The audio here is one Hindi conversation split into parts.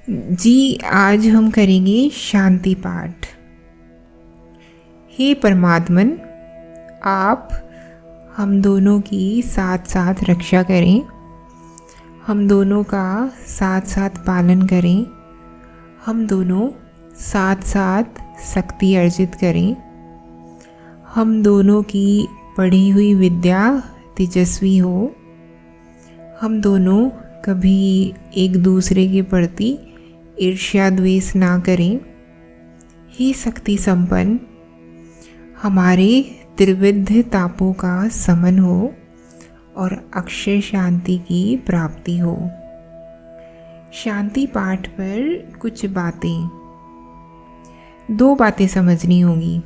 जी, आज हम करेंगे शांति पाठ। हे परमात्मन, आप हम दोनों की साथ साथ रक्षा करें, हम दोनों का साथ साथ पालन करें, हम दोनों साथ साथ शक्ति अर्जित करें, हम दोनों की पढ़ी हुई विद्या तेजस्वी हो, हम दोनों कभी एक दूसरे के प्रति ईर्ष्या द्वेष ना करें। हे शक्ति संपन्न, हमारे त्रिविध तापों का समन हो और अक्षय शांति की प्राप्ति हो। शांति पाठ पर कुछ बातें, 2 बातें समझनी होंगी।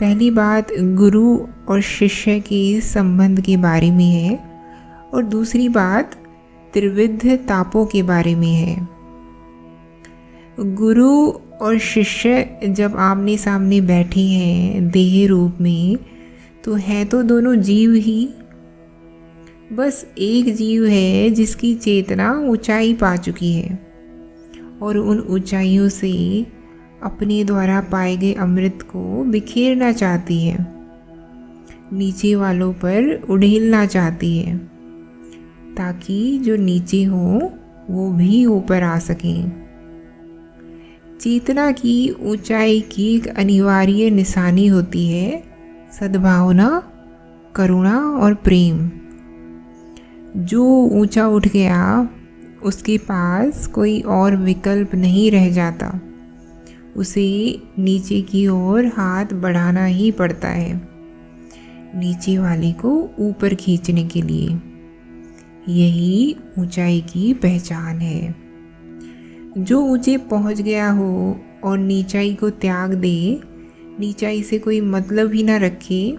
पहली बात गुरु और शिष्य के संबंध के बारे में है और दूसरी बात त्रिविध तापों के बारे में है। गुरु और शिष्य जब आमने सामने बैठे हैं देह रूप में, तो है तो दोनों जीव ही। बस एक जीव है जिसकी चेतना ऊंचाई पा चुकी है और उन ऊंचाइयों से अपने द्वारा पाए गए अमृत को बिखेरना चाहती है, नीचे वालों पर उड़ेलना चाहती है, ताकि जो नीचे हो वो भी ऊपर आ सकें। चेतना की ऊंचाई की एक अनिवार्य निशानी होती है सद्भावना, करुणा और प्रेम। जो ऊंचा उठ गया उसके पास कोई और विकल्प नहीं रह जाता, उसे नीचे की ओर हाथ बढ़ाना ही पड़ता है, नीचे वाले को ऊपर खींचने के लिए। यही ऊंचाई की पहचान है। जो ऊंचे पहुंच गया हो और नीचाई को त्याग दे, नीचाई से कोई मतलब ही ना रखे,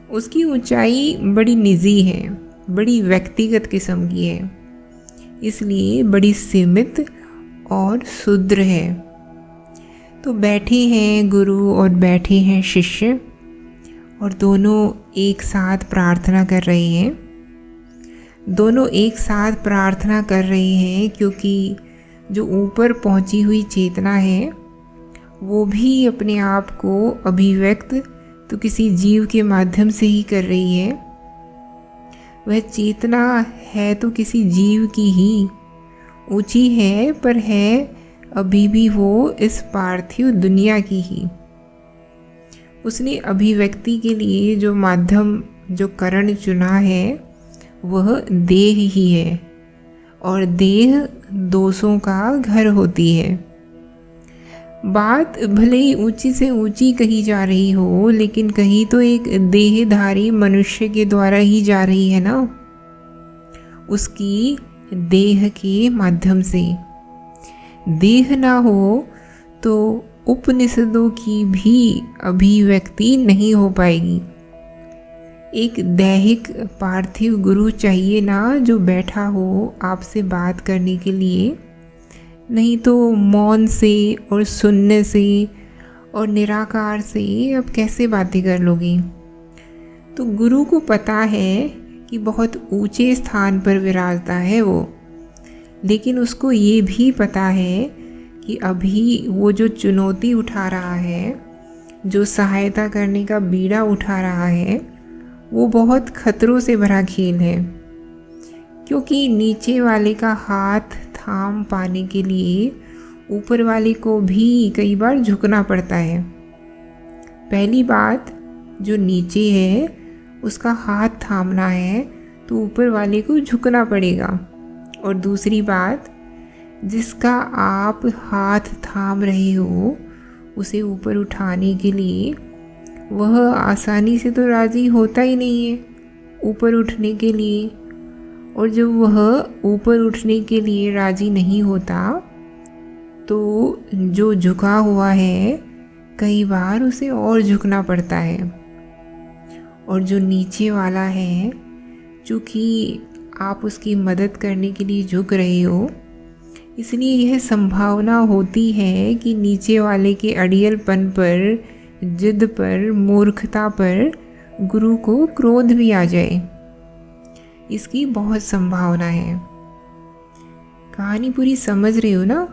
उसकी ऊंचाई बड़ी निजी है, बड़ी व्यक्तिगत किस्म की है, इसलिए बड़ी सीमित और शुद्र है। तो बैठे हैं गुरु और बैठे हैं शिष्य और दोनों एक साथ प्रार्थना कर रहे हैं। दोनों एक साथ प्रार्थना कर रहे हैं क्योंकि जो ऊपर पहुंची हुई चेतना है वो भी अपने आप को अभिव्यक्त तो किसी जीव के माध्यम से ही कर रही है। वह चेतना है तो किसी जीव की ही, ऊंची है पर है अभी भी वो इस पार्थिव दुनिया की ही। उसने अभिव्यक्ति के लिए जो माध्यम, जो करण चुना है वह देह ही है और देह दोषों का घर होती है। बात भले ही ऊंची से ऊंची कही जा रही हो, लेकिन कहीं तो एक देहधारी मनुष्य के द्वारा ही जा रही है ना, उसकी देह के माध्यम से। देह ना हो तो उपनिषदों की भी अभिव्यक्ति नहीं हो पाएगी। एक दैहिक पार्थिव गुरु चाहिए ना, जो बैठा हो आपसे बात करने के लिए, नहीं तो मौन से और सुनने से और निराकार से अब कैसे बातें कर लोगे। तो गुरु को पता है कि बहुत ऊंचे स्थान पर विराजता है वो, लेकिन उसको ये भी पता है कि अभी वो जो चुनौती उठा रहा है, जो सहायता करने का बीड़ा उठा रहा है, वो बहुत खतरों से भरा खेल है। क्योंकि नीचे वाले का हाथ थाम पाने के लिए ऊपर वाले को भी कई बार झुकना पड़ता है। पहली बात, जो नीचे है उसका हाथ थामना है तो ऊपर वाले को झुकना पड़ेगा। और दूसरी बात, जिसका आप हाथ थाम रहे हो उसे ऊपर उठाने के लिए वह आसानी से तो राज़ी होता ही नहीं है ऊपर उठने के लिए। और जब वह ऊपर उठने के लिए राज़ी नहीं होता तो जो झुका हुआ है कई बार उसे और झुकना पड़ता है। और जो नीचे वाला है, चूँकि आप उसकी मदद करने के लिए झुक रहे हो, इसलिए यह संभावना होती है कि नीचे वाले के अड़ियलपन पर, जिद पर, मूर्खता पर गुरु को क्रोध भी आ जाए। इसकी बहुत संभावना है। कहानी पूरी समझ रहे हो ना?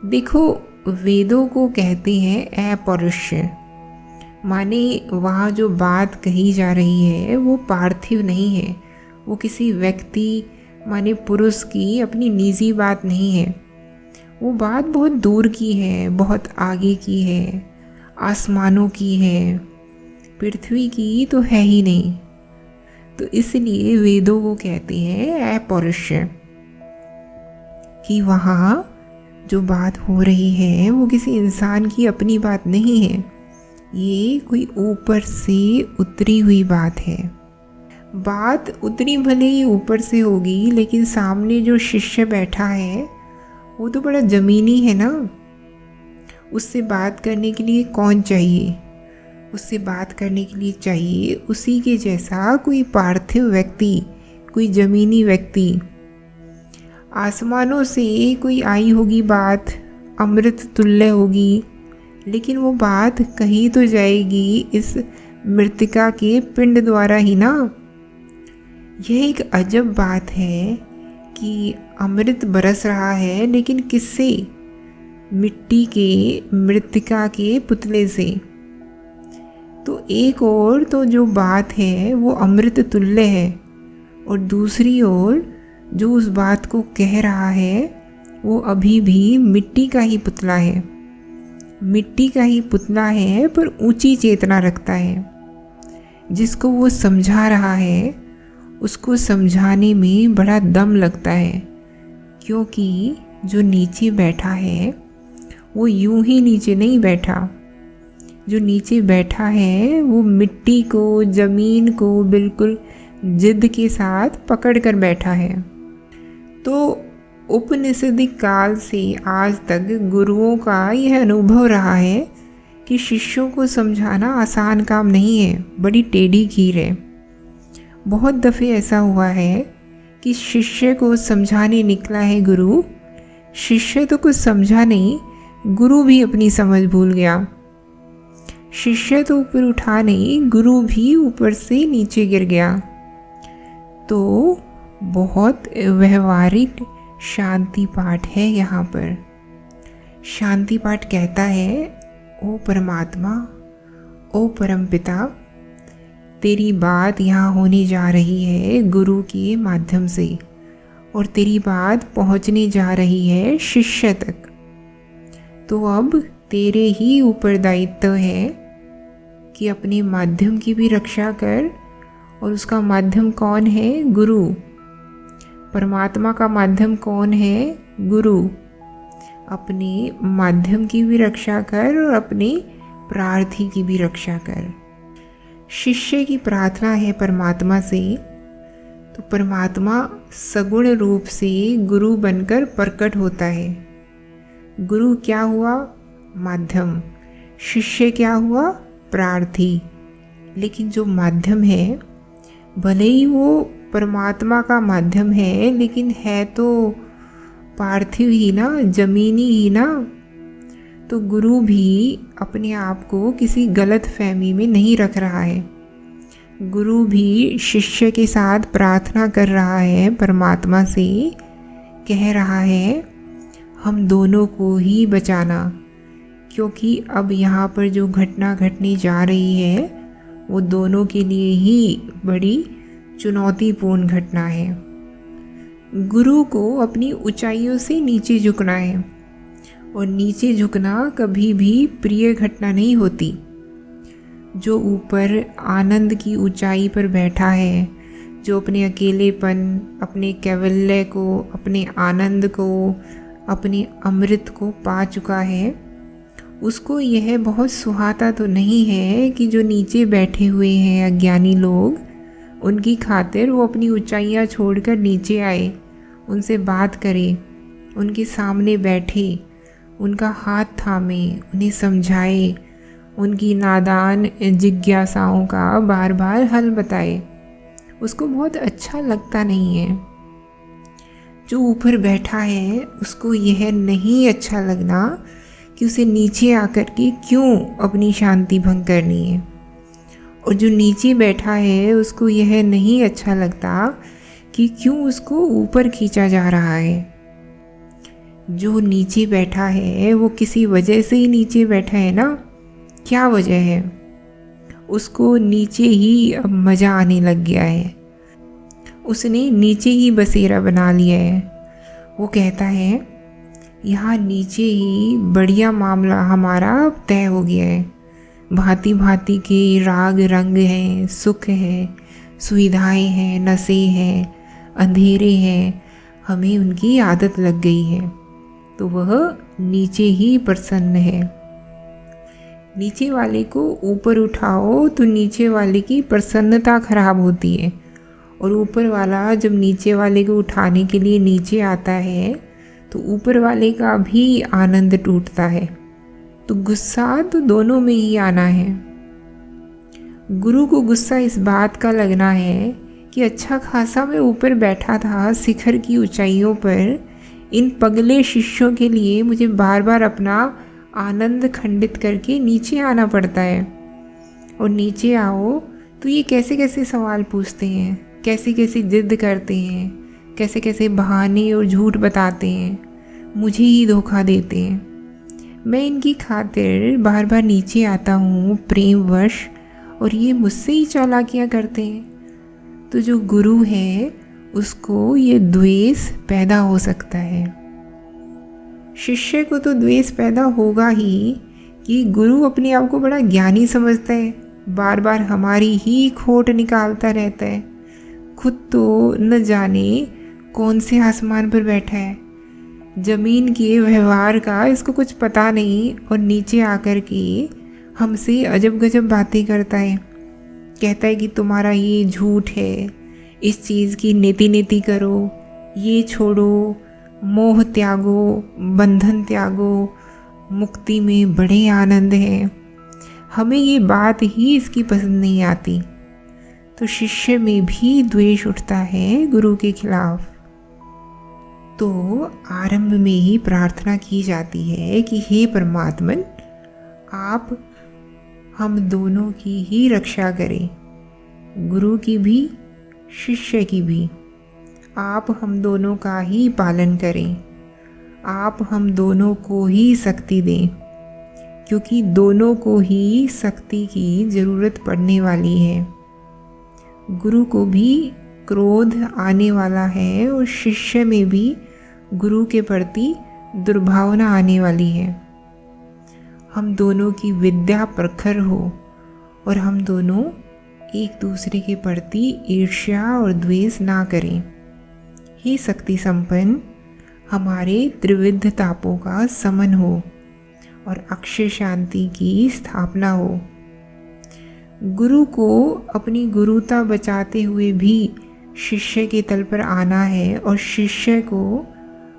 देखो, वेदों को कहते हैं अपौरुषेय, माने वहाँ जो बात कही जा रही है वो पार्थिव नहीं है, वो किसी व्यक्ति माने पुरुष की अपनी निजी बात नहीं है। वो बात बहुत दूर की है, बहुत आगे की है, आसमानों की है, पृथ्वी की तो है ही नहीं। तो इसलिए वेदों को कहते हैं अपौरुषेय, कि वहाँ जो बात हो रही है वो किसी इंसान की अपनी बात नहीं है, ये कोई ऊपर से उतरी हुई बात है। बात उतनी भले ही ऊपर से होगी, लेकिन सामने जो शिष्य बैठा है वो तो बड़ा ज़मीनी है ना। उससे बात करने के लिए कौन चाहिए? उससे बात करने के लिए चाहिए उसी के जैसा कोई पार्थिव व्यक्ति, कोई ज़मीनी व्यक्ति। आसमानों से कोई आई होगी बात, अमृत तुल्य होगी, लेकिन वो बात कही तो जाएगी इस मृतिका के पिंड द्वारा ही ना। यह एक अजब बात है कि अमृत बरस रहा है, लेकिन किससे? मिट्टी के, मृतिका के पुतले से। तो एक ओर तो जो बात है वो अमृत तुल्य है, और दूसरी ओर जो उस बात को कह रहा है वो अभी भी मिट्टी का ही पुतला है। मिट्टी का ही पुतला है, पर ऊंची चेतना रखता है। जिसको वो समझा रहा है उसको समझाने में बड़ा दम लगता है, क्योंकि जो नीचे बैठा है वो यूं ही नीचे नहीं बैठा। जो नीचे बैठा है वो मिट्टी को, ज़मीन को बिल्कुल जिद के साथ पकड़ कर बैठा है। तो उपनिषदिक काल से आज तक गुरुओं का यह अनुभव रहा है कि शिष्यों को समझाना आसान काम नहीं है, बड़ी टेढ़ी खीर है। बहुत दफ़े ऐसा हुआ है कि शिष्य को समझाने निकला है गुरु, शिष्य तो कुछ समझा नहीं, गुरु भी अपनी समझ भूल गया। शिष्य तो ऊपर उठा नहीं, गुरु भी ऊपर से नीचे गिर गया। तो बहुत व्यवहारिक शांति पाठ है यहाँ पर। शांति पाठ कहता है, ओ परमात्मा, ओ परमपिता, तेरी बात यहाँ होने जा रही है गुरु के माध्यम से, और तेरी बात पहुँचने जा रही है शिष्य तक। तो अब तेरे ही ऊपर दायित्व है कि अपने माध्यम की भी रक्षा कर। और उसका माध्यम कौन है? गुरु। परमात्मा का माध्यम कौन है? गुरु। अपने माध्यम की भी रक्षा कर और अपने प्रार्थी की भी रक्षा कर। शिष्य की प्रार्थना है परमात्मा से, तो परमात्मा सगुण रूप से गुरु बनकर प्रकट होता है। गुरु क्या हुआ? माध्यम। शिष्य क्या हुआ? प्रार्थी। लेकिन जो माध्यम है, भले ही वो परमात्मा का माध्यम है, लेकिन है तो पार्थिव ही ना, जमीनी ही ना। तो गुरु भी अपने आप को किसी गलत फहमी में नहीं रख रहा है। गुरु भी शिष्य के साथ प्रार्थना कर रहा है परमात्मा से, कह रहा है हम दोनों को ही बचाना, क्योंकि अब यहाँ पर जो घटना घटने जा रही है वो दोनों के लिए ही बड़ी चुनौतीपूर्ण घटना है। गुरु को अपनी ऊंचाइयों से नीचे झुकना है, और नीचे झुकना कभी भी प्रिय घटना नहीं होती। जो ऊपर आनंद की ऊंचाई पर बैठा है, जो अपने अकेलेपन, अपने कैवल्य को, अपने आनंद को, अपने अमृत को पा चुका है, उसको यह बहुत सुहाता तो नहीं है कि जो नीचे बैठे हुए हैं अज्ञानी लोग, उनकी खातिर वो अपनी ऊंचाइयाँ छोड़कर नीचे आए, उनसे बात करे, उनके सामने बैठे, उनका हाथ थामे, उन्हें समझाए, उनकी नादान जिज्ञासाओं का बार बार हल बताए। उसको बहुत अच्छा लगता नहीं है। जो ऊपर बैठा है उसको यह नहीं अच्छा लगना कि उसे नीचे आकर के क्यों अपनी शांति भंग करनी है, और जो नीचे बैठा है उसको यह नहीं अच्छा लगता कि क्यों उसको ऊपर खींचा जा रहा है। जो नीचे बैठा है वो किसी वजह से ही नीचे बैठा है ना। क्या वजह है? उसको नीचे ही अब मज़ा आने लग गया है, उसने नीचे ही बसेरा बना लिया है। वो कहता है यहाँ नीचे ही बढ़िया मामला हमारा अब तय हो गया है। भांति भांति के राग रंग हैं, सुख है, सुविधाएं हैं, नशे हैं, अंधेरे हैं, हमें उनकी आदत लग गई है, तो वह नीचे ही प्रसन्न है। नीचे वाले को ऊपर उठाओ तो नीचे वाले की प्रसन्नता खराब होती है, और ऊपर वाला जब नीचे वाले को उठाने के लिए नीचे आता है तो ऊपर वाले का भी आनंद टूटता है। तो गुस्सा तो दोनों में ही आना है। गुरु को गुस्सा इस बात का लगना है कि अच्छा खासा मैं ऊपर बैठा था शिखर की ऊंचाइयों पर, इन पगले शिष्यों के लिए मुझे बार बार अपना आनंद खंडित करके नीचे आना पड़ता है। और नीचे आओ तो ये कैसे कैसे सवाल पूछते हैं, कैसे कैसे जिद करते हैं, कैसे कैसे बहाने और झूठ बताते हैं, मुझे ही धोखा देते हैं। मैं इनकी खातिर बार बार नीचे आता हूँ प्रेमवश, और ये मुझसे ही चालाकियाँ करते हैं। तो जो गुरु है उसको ये द्वेष पैदा हो सकता है। शिष्य को तो द्वेष पैदा होगा ही कि गुरु अपने आप को बड़ा ज्ञानी समझता है, बार बार हमारी ही खोट निकालता रहता है। खुद तो न जाने कौन से आसमान पर बैठा है, जमीन के व्यवहार का इसको कुछ पता नहीं, और नीचे आकर के हमसे अजब गजब बातें करता है। कहता है कि तुम्हारा ये झूठ है, इस चीज़ की नीति नीति करो, ये छोड़ो, मोह त्यागो, बंधन त्यागो, मुक्ति में बड़े आनंद है। हमें ये बात ही इसकी पसंद नहीं आती। तो शिष्य में भी द्वेष उठता है गुरु के खिलाफ। तो आरंभ में ही प्रार्थना की जाती है कि हे परमात्मन, आप हम दोनों की ही रक्षा करें, गुरु की भी शिष्य की भी। आप हम दोनों का ही पालन करें, आप हम दोनों को ही शक्ति दें, क्योंकि दोनों को ही शक्ति की ज़रूरत पड़ने वाली है। गुरु को भी क्रोध आने वाला है और शिष्य में भी गुरु के प्रति दुर्भावना आने वाली है। हम दोनों की विद्या प्रखर हो और हम दोनों एक दूसरे के प्रति ईर्ष्या और द्वेष ना करें। हे शक्ति संपन्न, हमारे त्रिविध तापों का समन हो और अक्षय शांति की स्थापना हो। गुरु को अपनी गुरुता बचाते हुए भी शिष्य के तल पर आना है, और शिष्य को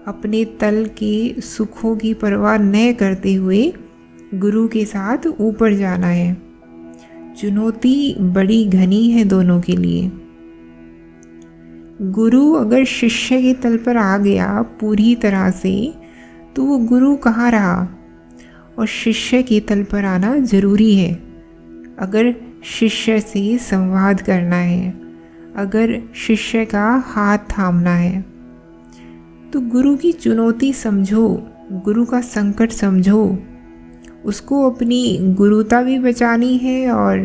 अपने तल के सुखों की परवाह न करते हुए गुरु के साथ ऊपर जाना है। चुनौती बड़ी घनी है दोनों के लिए। गुरु अगर शिष्य के तल पर आ गया पूरी तरह से, तो वो गुरु कहाँ रहा। और शिष्य के तल पर आना जरूरी है अगर शिष्य से संवाद करना है, अगर शिष्य का हाथ थामना है। तो गुरु की चुनौती समझो, गुरु का संकट समझो, उसको अपनी गुरुता भी बचानी है और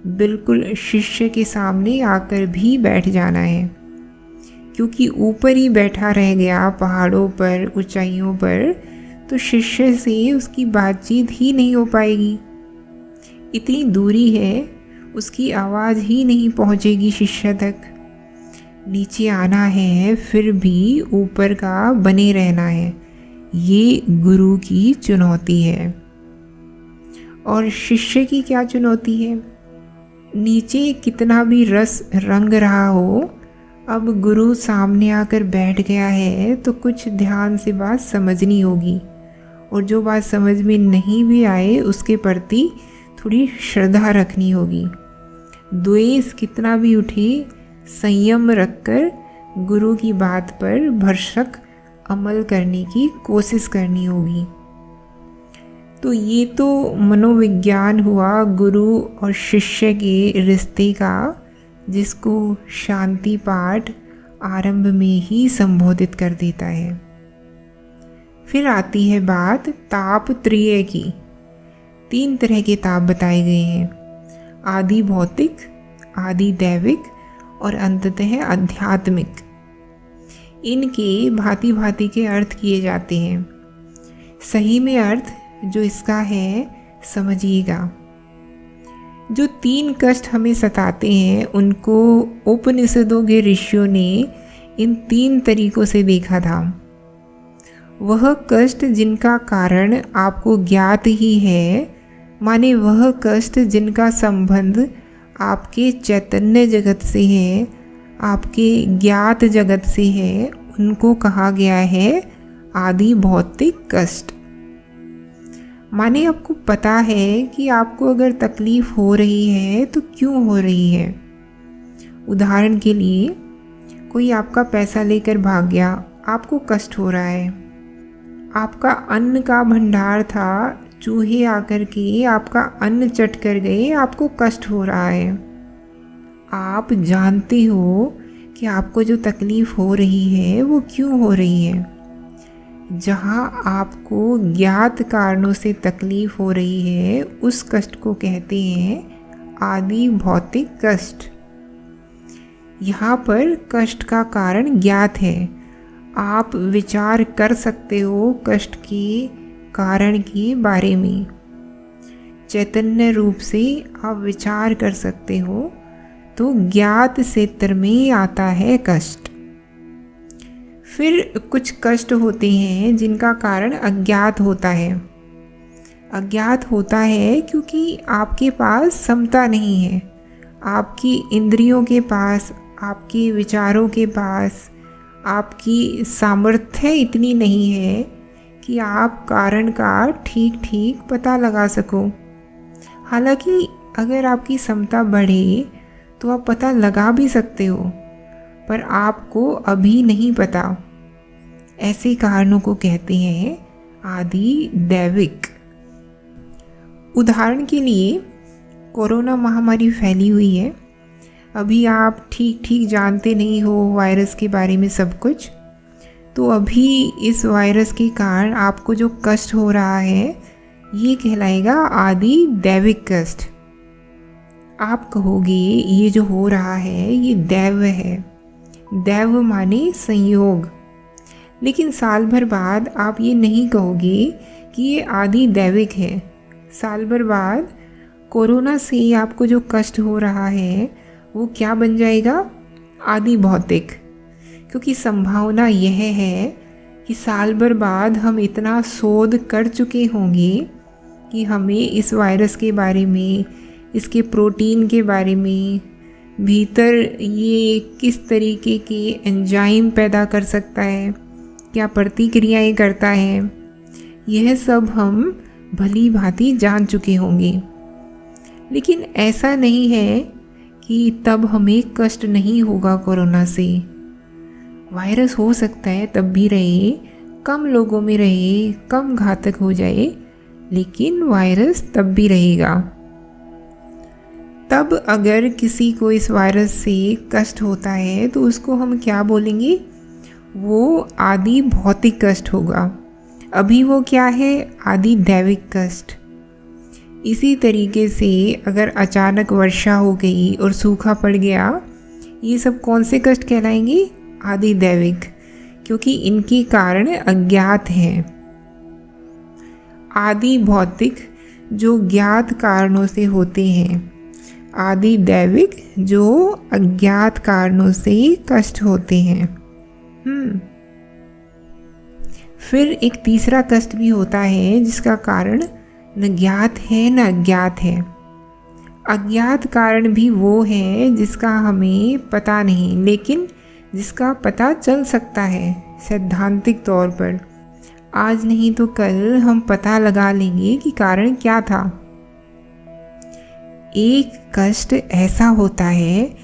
बिल्कुल शिष्य के सामने आकर भी बैठ जाना है। क्योंकि ऊपर ही बैठा रह गया पहाड़ों पर, ऊंचाइयों पर, तो शिष्य से उसकी बातचीत ही नहीं हो पाएगी। इतनी दूरी है, उसकी आवाज़ ही नहीं पहुंचेगी शिष्य तक। नीचे आना है, फिर भी ऊपर का बने रहना है। ये गुरु की चुनौती है। और शिष्य की क्या चुनौती है? नीचे कितना भी रस रंग रहा हो, अब गुरु सामने आकर बैठ गया है तो कुछ ध्यान से बात समझनी होगी, और जो बात समझ में नहीं भी आए उसके प्रति थोड़ी श्रद्धा रखनी होगी। द्वेष कितना भी उठे, संयम रखकर गुरु की बात पर भरसक अमल करने की कोशिश करनी होगी। तो ये तो मनोविज्ञान हुआ गुरु और शिष्य के रिश्ते का, जिसको शांति पाठ आरंभ में ही संबोधित कर देता है। फिर आती है बात ताप त्रय की। 3 तरह के ताप बताए गए हैं, आदि भौतिक, आदि दैविक और अंततः आध्यात्मिक। इनके भांति भांति के अर्थ किए जाते हैं। सही में अर्थ जो इसका है समझिएगा। जो 3 कष्ट हमें सताते हैं उनको उपनिषदों के ऋषियों ने इन 3 तरीकों से देखा था। वह कष्ट जिनका कारण आपको ज्ञात ही है, माने वह कष्ट जिनका संबंध आपके चैतन्य जगत से है, आपके ज्ञात जगत से है, उनको कहा गया है आदि भौतिक कष्ट। माने आपको पता है कि आपको अगर तकलीफ हो रही है तो क्यों हो रही है। उदाहरण के लिए कोई आपका पैसा लेकर भाग गया, आपको कष्ट हो रहा है। आपका अन्न का भंडार था, चूहे आकर के आपका अन्न चट कर गए, आपको कष्ट हो रहा है। आप जानते हो कि आपको जो तकलीफ हो रही है वो क्यों हो रही है। जहाँ आपको ज्ञात कारणों से तकलीफ हो रही है उस कष्ट को कहते हैं आदि भौतिक कष्ट। यहाँ पर कष्ट का कारण ज्ञात है, आप विचार कर सकते हो कष्ट के कारण के बारे में। चैतन्य रूप से आप विचार कर सकते हो, तो ज्ञात क्षेत्र में आता है कष्ट। फिर कुछ कष्ट होते हैं जिनका कारण अज्ञात होता है। अज्ञात होता है क्योंकि आपके पास समता नहीं है, आपकी इंद्रियों के पास, आपके विचारों के पास, आपकी सामर्थ्य इतनी नहीं है कि आप कारण का ठीक ठीक पता लगा सको। हालांकि अगर आपकी क्षमता बढ़े तो आप पता लगा भी सकते हो, पर आपको अभी नहीं पता। ऐसे कारणों को कहते हैं आदि दैविक। उदाहरण के लिए कोरोना महामारी फैली हुई है, अभी आप ठीक ठीक जानते नहीं हो वायरस के बारे में सब कुछ, तो अभी इस वायरस के कारण आपको जो कष्ट हो रहा है ये कहलाएगा आदि दैविक कष्ट। आप कहोगे ये जो हो रहा है ये दैव है, दैव माने संयोग। लेकिन साल भर बाद आप ये नहीं कहोगे कि ये आदि दैविक है। साल भर बाद कोरोना से आपको जो कष्ट हो रहा है वो क्या बन जाएगा, आदि भौतिक। क्योंकि संभावना यह है कि साल भर बाद हम इतना शोध कर चुके होंगे कि हमें इस वायरस के बारे में, इसके प्रोटीन के बारे में, भीतर ये किस तरीके के एंजाइम पैदा कर सकता है, क्या प्रतिक्रियाएं करता है, यह सब हम भली भांति जान चुके होंगे। लेकिन ऐसा नहीं है कि तब हमें कष्ट नहीं होगा कोरोना से। वायरस हो सकता है तब भी रहे, कम लोगों में रहे, कम घातक हो जाए, लेकिन वायरस तब भी रहेगा। तब अगर किसी को इस वायरस से कष्ट होता है तो उसको हम क्या बोलेंगे, वो आदि भौतिक कष्ट होगा। अभी वो क्या है, आदि दैविक कष्ट। इसी तरीके से अगर अचानक वर्षा हो गई और सूखा पड़ गया, ये सब कौन से कष्ट कहलाएंगे, आदि दैविक, क्योंकि इनके कारण अज्ञात हैं। आदि भौतिक जो ज्ञात कारणों से होते हैं, आदि दैविक जो अज्ञात कारणों से कष्ट होते हैं। फिर एक तीसरा कष्ट भी होता है जिसका कारण न ज्ञात है न अज्ञात है। अज्ञात कारण भी वो है जिसका हमें पता नहीं, लेकिन जिसका पता चल सकता है सैद्धांतिक तौर पर। आज नहीं तो कल हम पता लगा लेंगे कि कारण क्या था। एक कष्ट ऐसा होता है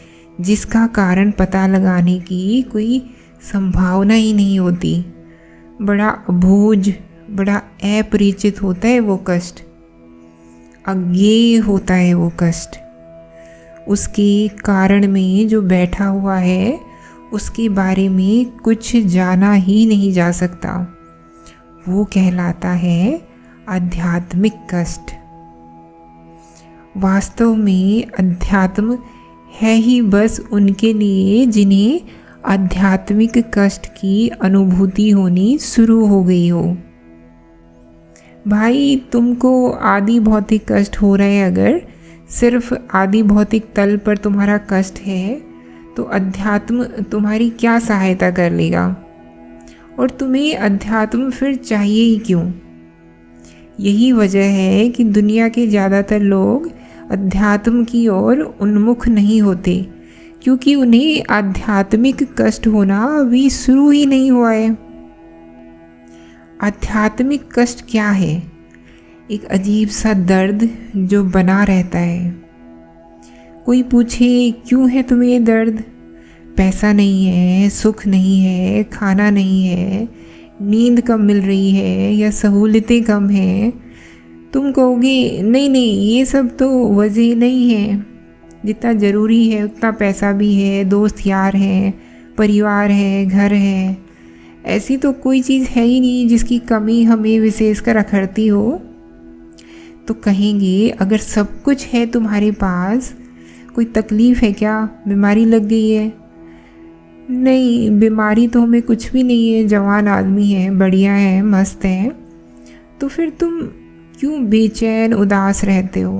जिसका कारण पता लगाने की कोई संभावना ही नहीं होती। बड़ा अबूझ, बड़ा अपरिचित होता है वो कष्ट, अज्ञेय होता है वो कष्ट। उसके कारण में जो बैठा हुआ है उसके बारे में कुछ जाना ही नहीं जा सकता। वो कहलाता है आध्यात्मिक कष्ट। वास्तव में अध्यात्म है ही बस उनके लिए जिन्हें आध्यात्मिक कष्ट की अनुभूति होनी शुरू हो गई हो। भाई, तुमको आदि भौतिक कष्ट हो रहे हैं, अगर सिर्फ आदि भौतिक तल पर तुम्हारा कष्ट है तो अध्यात्म तुम्हारी क्या सहायता कर लेगा? और तुम्हें अध्यात्म फिर चाहिए ही क्यों? यही वजह है कि दुनिया के ज़्यादातर लोग अध्यात्म की ओर उन्मुख नहीं होते, क्योंकि उन्हें आध्यात्मिक कष्ट होना अभी शुरू ही नहीं हुआ है। आध्यात्मिक कष्ट क्या है? एक अजीब सा दर्द जो बना रहता है। कोई पूछे क्यों है तुम्हें ये दर्द? पैसा नहीं है, सुख नहीं है, खाना नहीं है, नींद कम मिल रही है या सहूलतें कम हैं। तुम कहोगे नहीं नहीं, ये सब तो वजह नहीं है। जितना ज़रूरी है उतना पैसा भी है, दोस्त यार हैं, परिवार है, घर है। ऐसी तो कोई चीज़ है ही नहीं जिसकी कमी हमें विशेषकर अखरती हो। तो कहेंगे अगर सब कुछ है तुम्हारे पास, कोई तकलीफ़ है क्या? बीमारी लग गई है? नहीं, बीमारी तो हमें कुछ भी नहीं है, जवान आदमी है, बढ़िया है, मस्त है। तो फिर तुम क्यों बेचैन उदास रहते हो?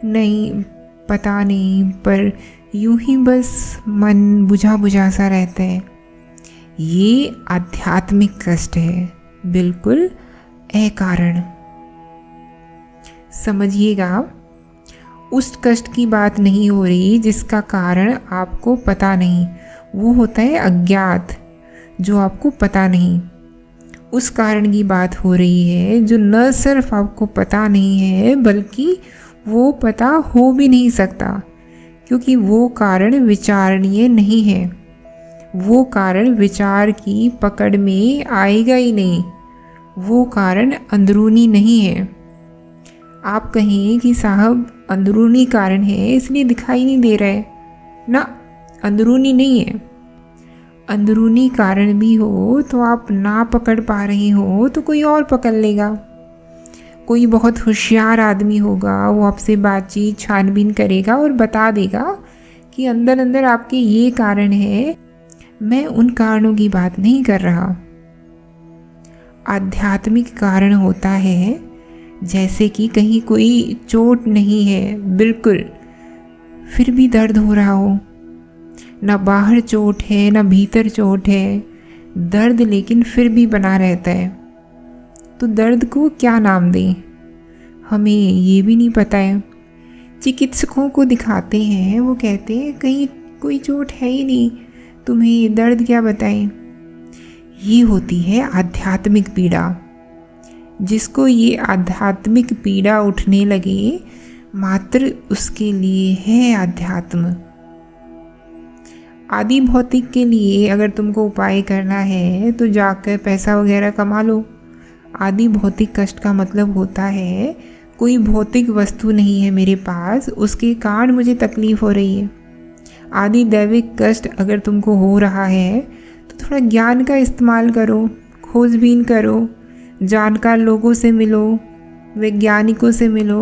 नहीं, पता नहीं, पर यूं ही बस मन बुझा बुझा सा रहता है। ये आध्यात्मिक कष्ट है, बिल्कुल अकारण। समझिएगा, उस कष्ट की बात नहीं हो रही जिसका कारण आपको पता नहीं। वो होता है अज्ञात, जो आपको पता नहीं। उस कारण की बात हो रही है जो न सिर्फ आपको पता नहीं है, बल्कि वो पता हो भी नहीं सकता, क्योंकि वो कारण विचारणीय नहीं है। वो कारण विचार की पकड़ में आएगा ही नहीं। वो कारण अंदरूनी नहीं है। आप कहें कि साहब अंदरूनी कारण है इसलिए दिखाई नहीं दे रहा है ना, अंदरूनी नहीं है। अंदरूनी कारण भी हो तो आप ना पकड़ पा रहे हो तो कोई और पकड़ लेगा। कोई बहुत होशियार आदमी होगा, वो आपसे बातचीत छानबीन करेगा और बता देगा कि अंदर अंदर आपके ये कारण है, मैं उन कारणों की बात नहीं कर रहा। आध्यात्मिक कारण होता है जैसे कि कहीं कोई चोट नहीं है बिल्कुल, फिर भी दर्द हो रहा हो। ना बाहर चोट है ना भीतर चोट है, दर्द लेकिन फिर भी बना रहता है। तो दर्द को क्या नाम दें, हमें ये भी नहीं पता है। चिकित्सकों को दिखाते हैं, वो कहते हैं कहीं कोई चोट है ही नहीं, तुम्हें दर्द क्या बताएं। ये होती है आध्यात्मिक पीड़ा। जिसको ये आध्यात्मिक पीड़ा उठने लगे, मात्र उसके लिए है आध्यात्म। आदि भौतिक के लिए अगर तुमको उपाय करना है तो जाकर पैसा वगैरह कमा लो। आदि भौतिक कष्ट का मतलब होता है कोई भौतिक वस्तु नहीं है मेरे पास, उसके कारण मुझे तकलीफ़ हो रही है। आदि दैविक कष्ट अगर तुमको हो रहा है तो थोड़ा ज्ञान का इस्तेमाल करो, खोजबीन करो, जानकार लोगों से मिलो, वैज्ञानिकों से मिलो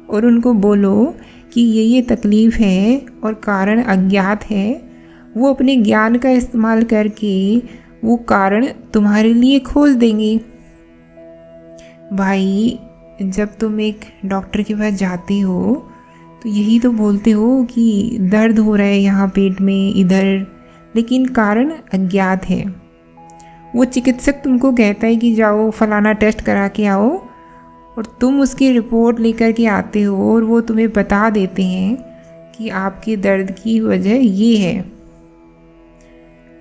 और उनको बोलो कि ये तकलीफ़ है और कारण अज्ञात है। वो अपने ज्ञान का इस्तेमाल करके वो कारण तुम्हारे लिए खोज देंगे। भाई, जब तुम एक डॉक्टर के पास जाते हो तो यही तो बोलते हो कि दर्द हो रहा है यहाँ पेट में, इधर, लेकिन कारण अज्ञात है। वो चिकित्सक तुमको कहता है कि जाओ फलाना टेस्ट करा के आओ, और तुम उसकी रिपोर्ट लेकर के आते हो और वो तुम्हें बता देते हैं कि आपके दर्द की वजह ये है।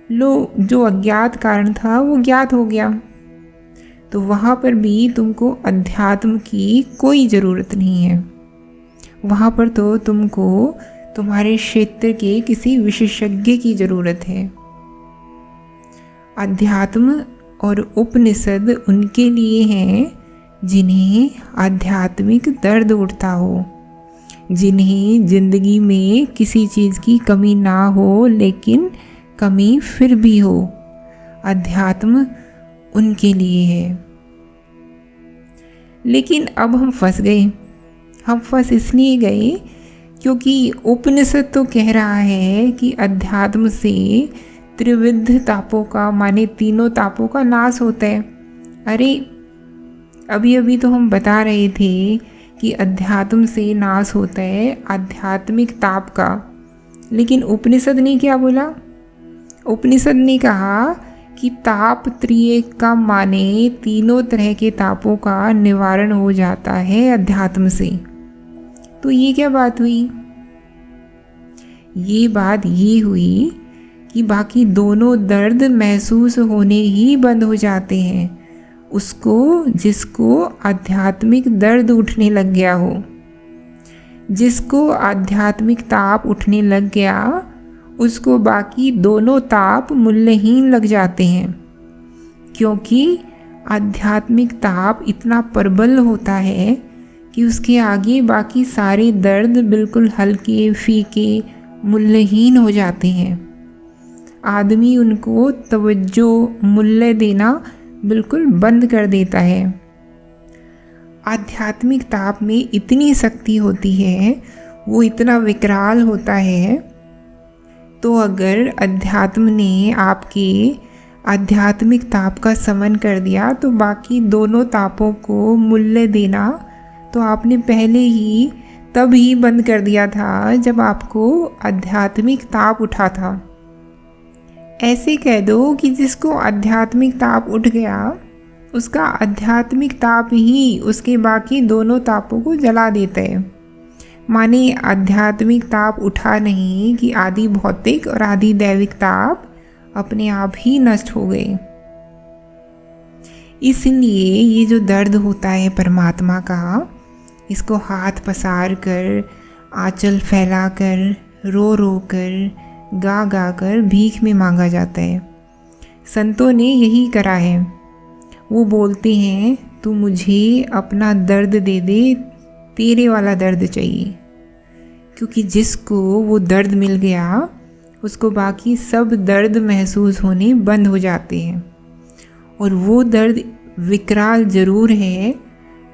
लो, जो अज्ञात कारण था वो ज्ञात हो गया। तो वहाँ पर भी तुमको अध्यात्म की कोई ज़रूरत नहीं है। वहाँ पर तो तुमको तुम्हारे क्षेत्र के किसी विशेषज्ञ की ज़रूरत है। अध्यात्म और उपनिषद उनके लिए हैं जिन्हें आध्यात्मिक दर्द उठता हो, जिन्हें जिंदगी में किसी चीज़ की कमी ना हो लेकिन कमी फिर भी हो। अध्यात्म उनके लिए है। लेकिन अब हम फंस गए। हम फंस इसलिए गए क्योंकि उपनिषद तो कह रहा है कि अध्यात्म से त्रिविध तापों का, माने तीनों तापों का नाश होता है। अरे अभी अभी तो हम बता रहे थे कि अध्यात्म से नाश होता है आध्यात्मिक ताप का। लेकिन उपनिषद ने क्या बोला? उपनिषद ने कहा कि ताप त्रिएक का, माने तीनों तरह के तापों का निवारण हो जाता है अध्यात्म से। तो ये क्या बात हुई? ये बात ये हुई कि बाकी दोनों दर्द महसूस होने ही बंद हो जाते हैं उसको जिसको आध्यात्मिक दर्द उठने लग गया हो। जिसको आध्यात्मिक ताप उठने लग गया उसको बाकी दोनों ताप मूल्यहीन लग जाते हैं, क्योंकि आध्यात्मिक ताप इतना प्रबल होता है कि उसके आगे बाकी सारे दर्द बिल्कुल हल्के फीके मूल्यहीन हो जाते हैं। आदमी उनको तवज्जो मूल्य देना बिल्कुल बंद कर देता है। आध्यात्मिक ताप में इतनी शक्ति होती है, वो इतना विकराल होता है। तो अगर अध्यात्म ने आपके आध्यात्मिक ताप का शमन कर दिया तो बाकी दोनों तापों को मूल्य देना तो आपने पहले ही तब ही बंद कर दिया था जब आपको आध्यात्मिक ताप उठा था। ऐसे कह दो कि जिसको आध्यात्मिक ताप उठ गया उसका आध्यात्मिक ताप ही उसके बाकी दोनों तापों को जला देता है। माने आध्यात्मिक ताप उठा नहीं कि आदि भौतिक और आदि दैविक ताप अपने आप ही नष्ट हो गए। इसलिए ये जो दर्द होता है परमात्मा का, इसको हाथ पसार कर, आंचल फैला कर, रो रो कर, गा गा कर भीख में मांगा जाता है। संतों ने यही करा है। वो बोलते हैं तू मुझे अपना दर्द दे दे, तेरे वाला दर्द चाहिए। क्योंकि जिसको वो दर्द मिल गया उसको बाकी सब दर्द महसूस होने बंद हो जाते हैं। और वो दर्द विकराल ज़रूर है,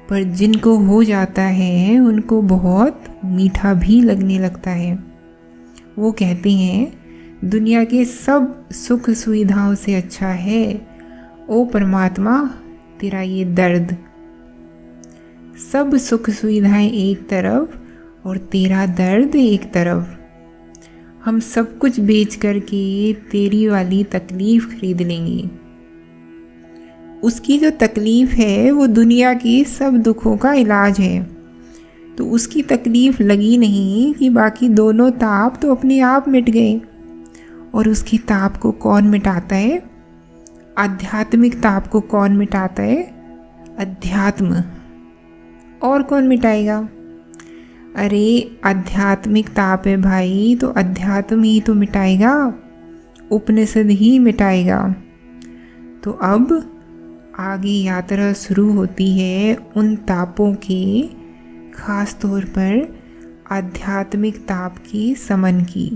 पर जिनको हो जाता है उनको बहुत मीठा भी लगने लगता है। वो कहते हैं दुनिया के सब सुख सुविधाओं से अच्छा है ओ परमात्मा तेरा ये दर्द। सब सुख सुविधाएं एक तरफ और तेरा दर्द एक तरफ। हम सब कुछ बेच करके तेरी वाली तकलीफ़ खरीद लेंगे। उसकी जो तकलीफ़ है वो दुनिया के सब दुखों का इलाज है। तो उसकी तकलीफ़ लगी नहीं कि बाकी दोनों ताप तो अपने आप मिट गए। और उसकी ताप को कौन मिटाता है? आध्यात्मिक ताप को कौन मिटाता है? अध्यात्म। और कौन मिटाएगा? अरे आध्यात्मिक ताप है भाई, तो अध्यात्म ही तो मिटाएगा, उपनिषद ही मिटाएगा। तो अब आगे यात्रा शुरू होती है उन तापों की, खास तौर पर आध्यात्मिक ताप की शमन की।